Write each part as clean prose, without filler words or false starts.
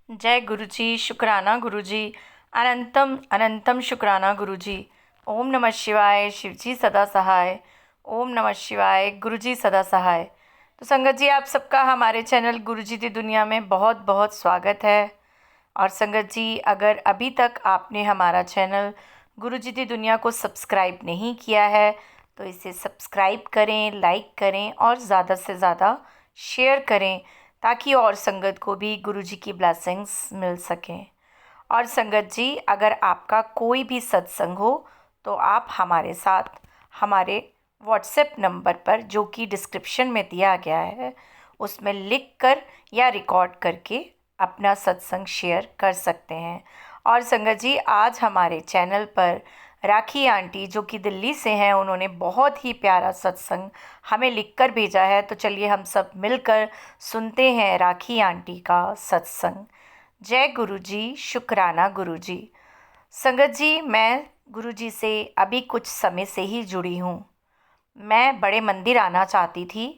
जय गुरु जी, शुक्राना गुरु जी। अनंतम अनंतम शुक्राना गुरु जी। ओम नमः शिवाय, शिव जी सदा सहाय। ओम नमः शिवाय, गुरु जी सदा सहाय। तो संगत जी, आप सबका हमारे चैनल गुरु जी दी दुनिया में बहुत बहुत स्वागत है। और संगत जी, अगर अभी तक आपने हमारा चैनल गुरु जी दी दुनिया को सब्सक्राइब नहीं किया है तो इसे सब्सक्राइब करें, लाइक करें और ज़्यादा से ज़्यादा शेयर करें, ताकि और संगत को भी गुरु जी की ब्लेसिंग्स मिल सकें। और संगत जी, अगर आपका कोई भी सत्संग हो तो आप हमारे साथ हमारे व्हाट्सएप नंबर पर, जो कि डिस्क्रिप्शन में दिया गया है, उसमें लिख कर या रिकॉर्ड करके अपना सत्संग शेयर कर सकते हैं। और संगत जी, आज हमारे चैनल पर राखी आंटी, जो कि दिल्ली से हैं, उन्होंने बहुत ही प्यारा सत्संग हमें लिखकर भेजा है। तो चलिए हम सब मिलकर सुनते हैं राखी आंटी का सत्संग। जय गुरु जी, शुक्राना गुरु जी। संगत जी, मैं गुरु जी से अभी कुछ समय से ही जुड़ी हूँ। मैं बड़े मंदिर आना चाहती थी,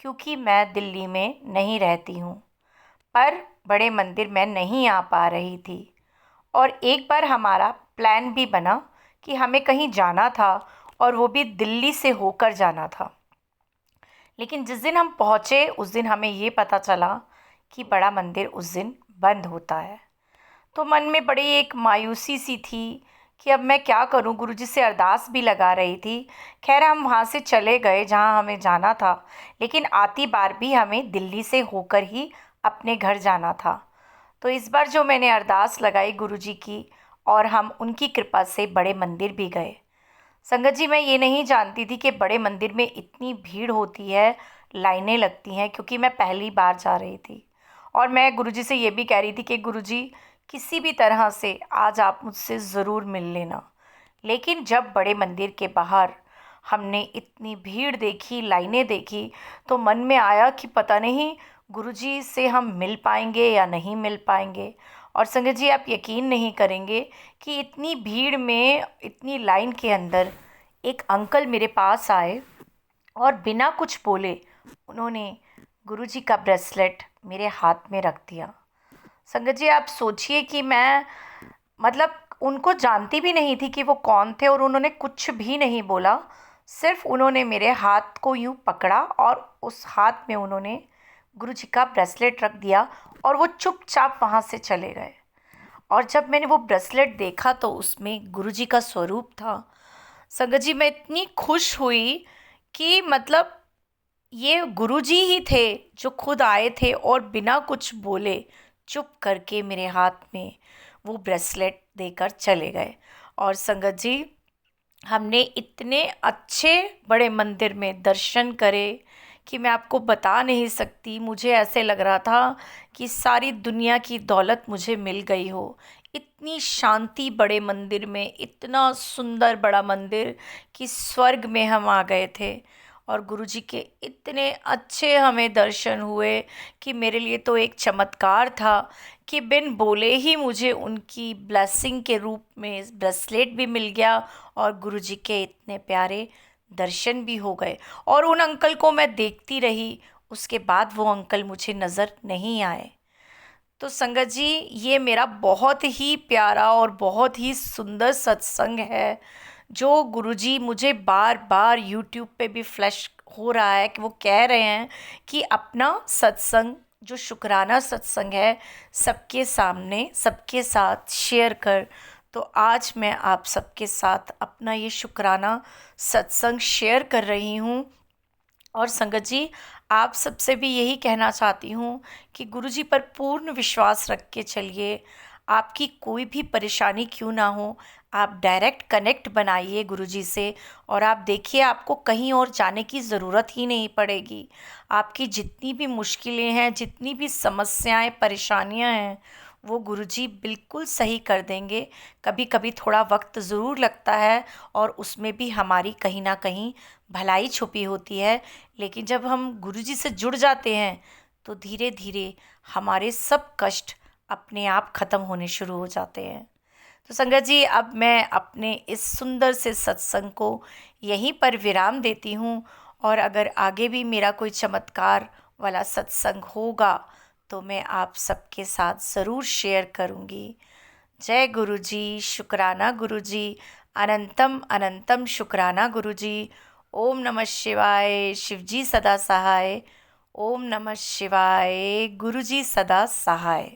क्योंकि मैं दिल्ली में नहीं रहती हूँ। पर बड़े मंदिर मैं नहीं आ पा रही थी। और एक बार हमारा प्लान भी बना कि हमें कहीं जाना था, और वो भी दिल्ली से होकर जाना था। लेकिन जिस दिन हम पहुँचे उस दिन हमें ये पता चला कि बड़ा मंदिर उस दिन बंद होता है। तो मन में बड़ी एक मायूसी सी थी कि अब मैं क्या करूं। गुरुजी से अरदास भी लगा रही थी। खैर, हम वहाँ से चले गए जहाँ हमें जाना था, लेकिन आती बार भी हमें दिल्ली से होकर ही अपने घर जाना था। तो इस बार जो मैंने अरदास लगाई गुरुजी की, और हम उनकी कृपा से बड़े मंदिर भी गए। संगत जी, मैं ये नहीं जानती थी कि बड़े मंदिर में इतनी भीड़ होती है, लाइनें लगती हैं, क्योंकि मैं पहली बार जा रही थी। और मैं गुरुजी से ये भी कह रही थी कि गुरुजी, किसी भी तरह से आज आप मुझसे ज़रूर मिल लेना। लेकिन जब बड़े मंदिर के बाहर हमने इतनी भीड़ देखी, लाइनें देखी, तो मन में आया कि पता नहीं गुरुजी से हम मिल पाएंगे या नहीं मिल पाएंगे। और संगत जी, आप यकीन नहीं करेंगे कि इतनी भीड़ में, इतनी लाइन के अंदर एक अंकल मेरे पास आए, और बिना कुछ बोले उन्होंने गुरुजी का ब्रेसलेट मेरे हाथ में रख दिया। संगत जी, आप सोचिए कि मैं, मतलब, उनको जानती भी नहीं थी कि वो कौन थे, और उन्होंने कुछ भी नहीं बोला। सिर्फ उन्होंने मेरे हाथ को यूँ पकड़ा, और उस हाथ में उन्होंने गुरुजी का ब्रेसलेट रख दिया, और वो चुपचाप वहाँ से चले गए। और जब मैंने वो ब्रेसलेट देखा तो उसमें गुरुजी का स्वरूप था। संगत जी, मैं इतनी खुश हुई कि, मतलब, ये गुरुजी ही थे जो खुद आए थे और बिना कुछ बोले चुप करके मेरे हाथ में वो ब्रेसलेट देकर चले गए। और संगत जी, हमने इतने अच्छे बड़े मंदिर में दर्शन करे कि मैं आपको बता नहीं सकती। मुझे ऐसे लग रहा था कि सारी दुनिया की दौलत मुझे मिल गई हो। इतनी शांति बड़े मंदिर में, इतना सुंदर बड़ा मंदिर कि स्वर्ग में हम आ गए थे। और गुरुजी के इतने अच्छे हमें दर्शन हुए कि मेरे लिए तो एक चमत्कार था कि बिन बोले ही मुझे उनकी ब्लेसिंग के रूप में ब्रेसलेट भी मिल गया, और गुरुजी के इतने प्यारे दर्शन भी हो गए। और उन अंकल को मैं देखती रही, उसके बाद वो अंकल मुझे नज़र नहीं आए। तो संगत जी, ये मेरा बहुत ही प्यारा और बहुत ही सुंदर सत्संग है, जो गुरुजी मुझे बार बार यूट्यूब पे भी फ्लैश हो रहा है कि वो कह रहे हैं कि अपना सत्संग, जो शुक्राना सत्संग है, सबके सामने सबके साथ शेयर कर। तो आज मैं आप सबके साथ अपना ये शुक्राना सत्संग शेयर कर रही हूँ। और संगत जी, आप सबसे भी यही कहना चाहती हूँ कि गुरुजी पर पूर्ण विश्वास रख के चलिए। आपकी कोई भी परेशानी क्यों ना हो, आप डायरेक्ट कनेक्ट बनाइए गुरुजी से, और आप देखिए, आपको कहीं और जाने की ज़रूरत ही नहीं पड़ेगी। आपकी जितनी भी मुश्किलें हैं, जितनी भी समस्याएं, परेशानियां हैं, वो गुरुजी बिल्कुल सही कर देंगे। कभी कभी थोड़ा वक्त ज़रूर लगता है, और उसमें भी हमारी कहीं ना कहीं भलाई छुपी होती है। लेकिन जब हम गुरुजी से जुड़ जाते हैं तो धीरे धीरे हमारे सब कष्ट अपने आप ख़त्म होने शुरू हो जाते हैं। तो संगत जी, अब मैं अपने इस सुंदर से सत्संग को यहीं पर विराम देती हूँ। और अगर आगे भी मेरा कोई चमत्कार वाला सत्संग होगा तो मैं आप सबके साथ ज़रूर शेयर करूँगी। जय गुरु जी, शुक्राना गुरु जी, अनंतम अनंतम शुक्राना गुरु जी। ओम नमः शिवाय, शिव जी सदा सहाय। ओम नमः शिवाय, गुरु जी सदा सहाय।